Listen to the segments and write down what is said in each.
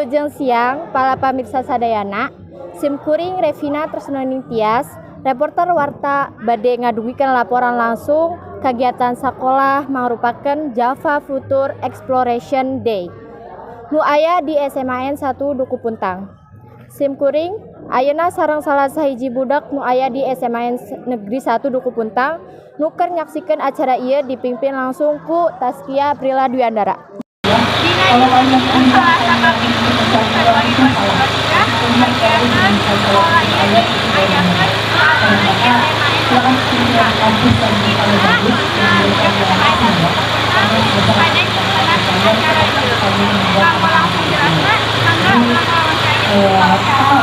Wilujeng siang, para pamirsa sadayana, simkuring Revina Tresnani Tias, reporter warta bade ngadugikan laporan langsung kegiatan sekolah merupakan Java Future Exploration Day. Nu aya di SMAN 1 Duku Puntang. Simkuring, ayeuna sareng salah sahiji budak nu aya di SMAN Negeri 1 Duku Puntang, nuker nyaksikan acara ieu dipimpin langsung ku Taskia Prila Dwiandara.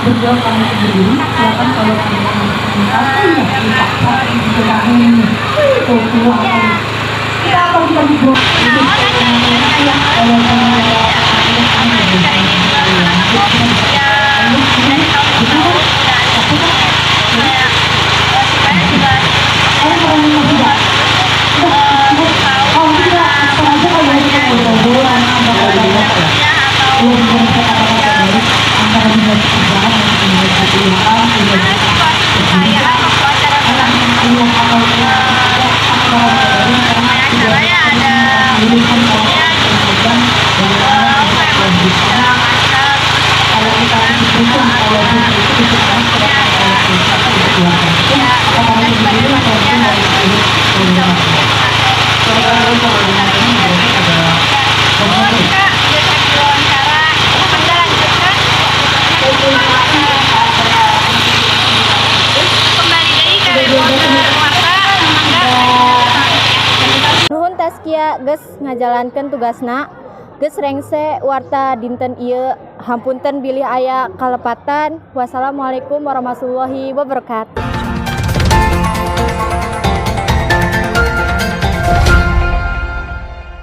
Berdua kami berdiri, silakan kalau kita akan kita dibuat Nuhun Taskia geus ngajalankeun tugasna, geus rengse warta dinten ieu, hampunten bilih aya kalepatan. Wassalamualaikum warahmatullahi wabarakatuh.